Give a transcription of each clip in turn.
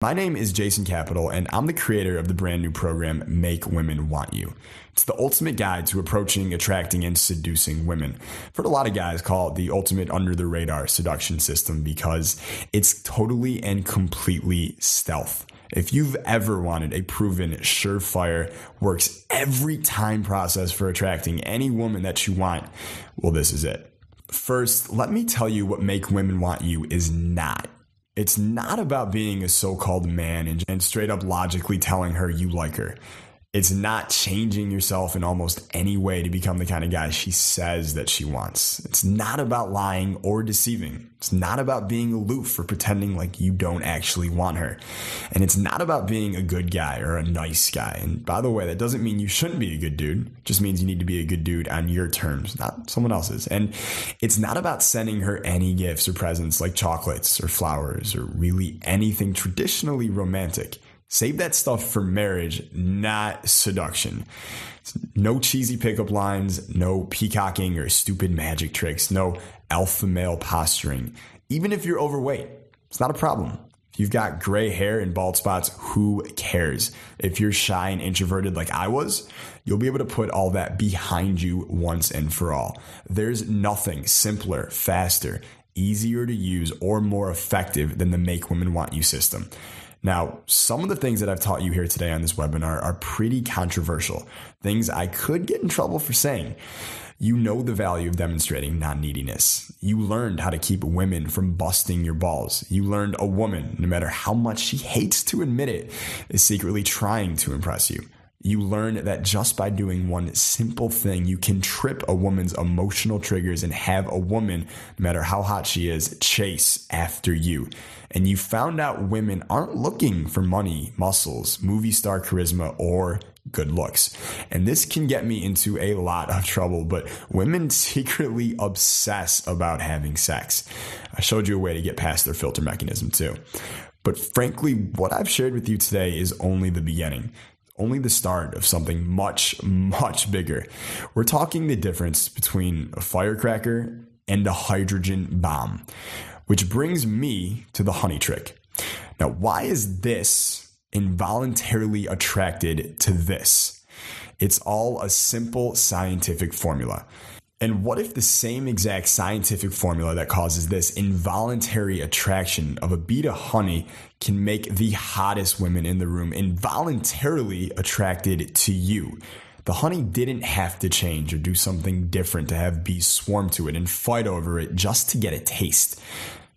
My name is Jason Capital, and I'm the creator of the brand new program, Make Women Want You. It's the ultimate guide to approaching, attracting, and seducing women. I've heard a lot of guys call it the ultimate under-the-radar seduction system because it's totally and completely stealth. If you've ever wanted a proven, surefire, works every time process for attracting any woman that you want, well, this is it. First, let me tell you what Make Women Want You is not. It's not about being a so-called man and straight up logically telling her you like her. It's not changing yourself in almost any way to become the kind of guy she says that she wants. It's not about lying or deceiving. It's not about being aloof or pretending like you don't actually want her. And it's not about being a good guy or a nice guy. And by the way, that doesn't mean you shouldn't be a good dude. It just means you need to be a good dude on your terms, not someone else's. And it's not about sending her any gifts or presents like chocolates or flowers or really anything traditionally romantic. Save that stuff for marriage, not seduction. No cheesy pickup lines, no peacocking or stupid magic tricks, no alpha male posturing. Even if you're overweight, it's not a problem. If you've got gray hair and bald spots, who cares? If you're shy and introverted like I was, you'll be able to put all that behind you once and for all. There's nothing simpler, faster, easier to use, or more effective than the Make Women Want You system. Now, some of the things that I've taught you here today on this webinar are pretty controversial, things I could get in trouble for saying. You know the value of demonstrating non-neediness. You learned how to keep women from busting your balls. You learned a woman, no matter how much she hates to admit it, is secretly trying to impress you. You learn that just by doing one simple thing, you can trip a woman's emotional triggers and have a woman, no matter how hot she is, chase after you. And you found out women aren't looking for money, muscles, movie star charisma, or good looks. And this can get me into a lot of trouble, but women secretly obsess about having sex. I showed you a way to get past their filter mechanism too. But frankly, what I've shared with you today is only the beginning. Only the start of something much, much bigger. We're talking the difference between a firecracker and a hydrogen bomb, which brings me to the honey trick. Now, why is this involuntarily attracted to this? It's all a simple scientific formula. And what if the same exact scientific formula that causes this involuntary attraction of a bee to honey can make the hottest women in the room involuntarily attracted to you? The honey didn't have to change or do something different to have bees swarm to it and fight over it just to get a taste.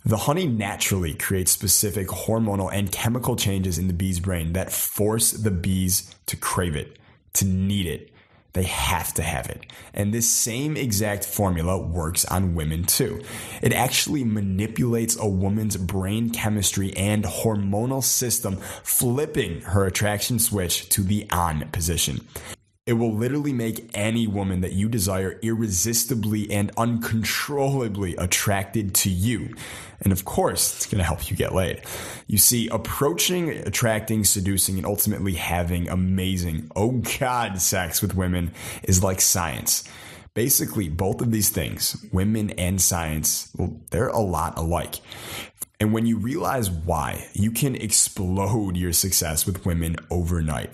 The honey naturally creates specific hormonal and chemical changes in the bee's brain that force the bees to crave it, to need it. They have to have it. And this same exact formula works on women too. It actually manipulates a woman's brain chemistry and hormonal system, flipping her attraction switch to the on position. It will literally make any woman that you desire irresistibly and uncontrollably attracted to you. And of course, it's going to help you get laid. You see, approaching, attracting, seducing, and ultimately having amazing, oh God, sex with women is like science. Basically, both of these things, women and science, well, they're a lot alike. And when you realize why, you can explode your success with women overnight.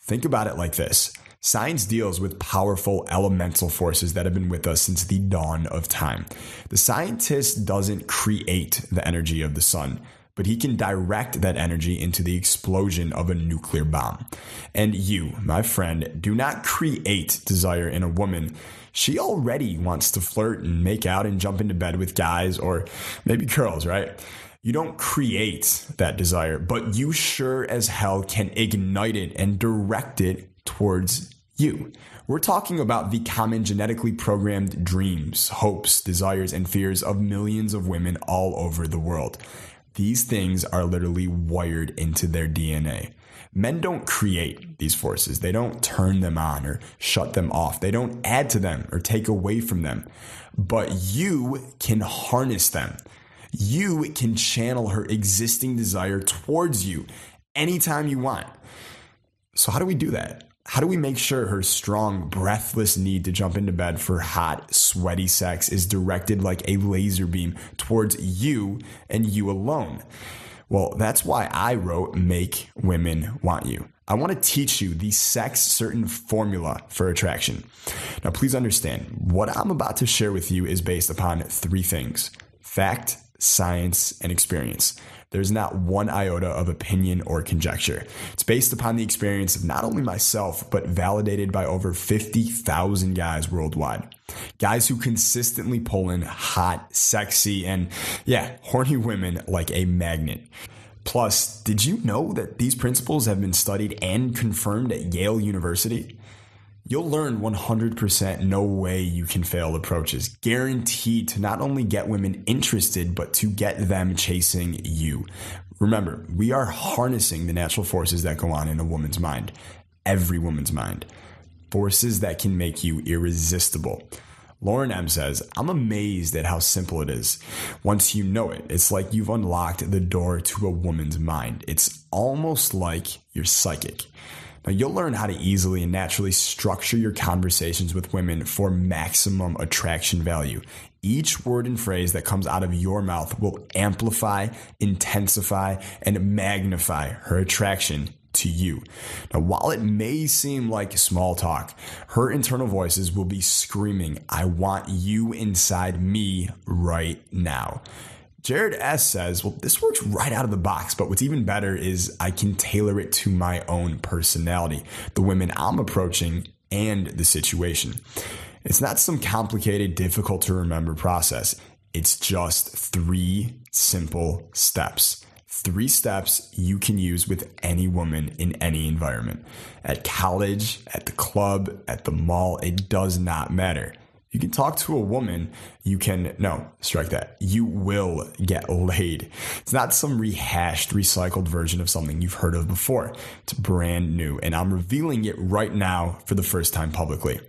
Think about it like this. Science deals with powerful elemental forces that have been with us since the dawn of time. The scientist doesn't create the energy of the sun, but he can direct that energy into the explosion of a nuclear bomb. And you, my friend, do not create desire in a woman. She already wants to flirt and make out and jump into bed with guys or maybe girls, right? You don't create that desire, but you sure as hell can ignite it and direct it towards you. We're talking about the common genetically programmed dreams, hopes, desires, and fears of millions of women all over the world. These things are literally wired into their DNA. Men don't create these forces. They don't turn them on or shut them off. They don't add to them or take away from them. But you can harness them. You can channel her existing desire towards you anytime you want. So how do we do that? How do we make sure her strong, breathless need to jump into bed for hot, sweaty sex is directed like a laser beam towards you and you alone? Well, that's why I wrote Make Women Want You. I want to teach you the sex certain formula for attraction. Now, please understand, what I'm about to share with you is based upon three things: fact, science, and experience. There's not one iota of opinion or conjecture. It's based upon the experience of not only myself, but validated by over 50,000 guys worldwide. Guys who consistently pull in hot, sexy, and horny women like a magnet. Plus, did you know that these principles have been studied and confirmed at Yale University? You'll learn 100% no way you can fail approaches, guaranteed to not only get women interested, but to get them chasing you. Remember, we are harnessing the natural forces that go on in a woman's mind, every woman's mind, forces that can make you irresistible. Lauren M. says, I'm amazed at how simple it is. Once you know it, it's like you've unlocked the door to a woman's mind. It's almost like you're psychic. Now, you'll learn how to easily and naturally structure your conversations with women for maximum attraction value. Each word and phrase that comes out of your mouth will amplify, intensify, and magnify her attraction to you. Now, while it may seem like small talk, her internal voices will be screaming, I want you inside me right now. Jared S. says, well, this works right out of the box, but what's even better is I can tailor it to my own personality, the women I'm approaching, and the situation. It's not some complicated, difficult to remember process. It's just 3 simple steps. 3 steps you can use with any woman in any environment. At college, at the club, at the mall, it does not matter. You can talk to a woman, you will get laid. It's not some rehashed, recycled version of something you've heard of before. It's brand new, and I'm revealing it right now for the first time publicly.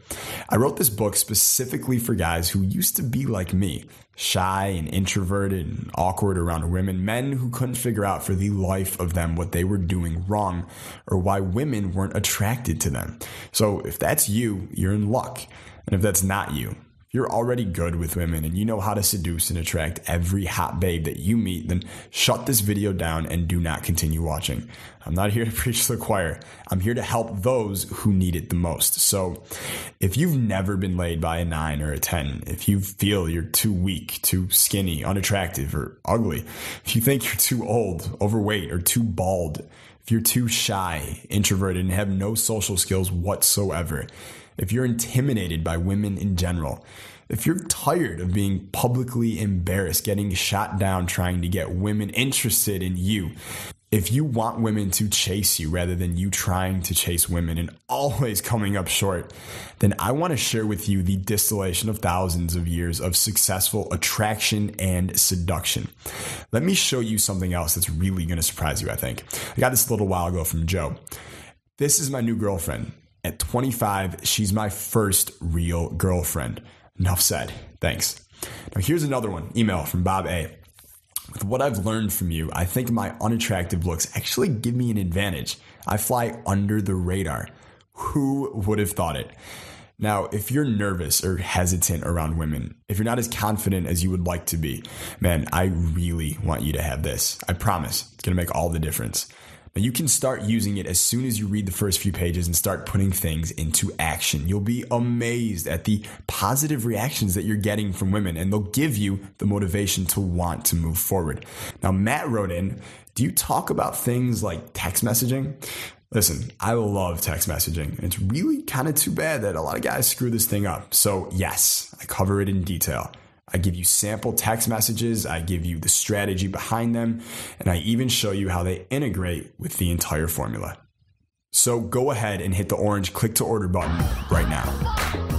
I wrote this book specifically for guys who used to be like me, shy and introverted and awkward around women, men who couldn't figure out for the life of them what they were doing wrong or why women weren't attracted to them. So if that's you, you're in luck. And if that's not you, if you're already good with women and you know how to seduce and attract every hot babe that you meet, then shut this video down and do not continue watching. I'm not here to preach to the choir. I'm here to help those who need it the most. So if you've never been laid by a 9 or a 10, if you feel you're too weak, too skinny, unattractive, or ugly, if you think you're too old, overweight, or too bald, if you're too shy, introverted, and have no social skills whatsoever, if you're intimidated by women in general, if you're tired of being publicly embarrassed, getting shot down trying to get women interested in you, if you want women to chase you rather than you trying to chase women and always coming up short, then I want to share with you the distillation of thousands of years of successful attraction and seduction. Let me show you something else that's really going to surprise you, I think. I got this a little while ago from Joe. This is my new girlfriend. At 25, she's my first real girlfriend. Enough said. Thanks. Now here's another one. Email from Bob A. With what I've learned from you, I think my unattractive looks actually give me an advantage. I fly under the radar. Who would have thought it? Now, if you're nervous or hesitant around women, if you're not as confident as you would like to be, man, I really want you to have this. I promise it's going to make all the difference. Now, you can start using it as soon as you read the first few pages and start putting things into action. You'll be amazed at the positive reactions that you're getting from women, and they'll give you the motivation to want to move forward. Now, Matt wrote in, do you talk about things like text messaging? Listen, I love text messaging, and it's really kind of too bad that a lot of guys screw this thing up. So yes, I cover it in detail. I give you sample text messages, I give you the strategy behind them, and I even show you how they integrate with the entire formula. So go ahead and hit the orange click to order button right now.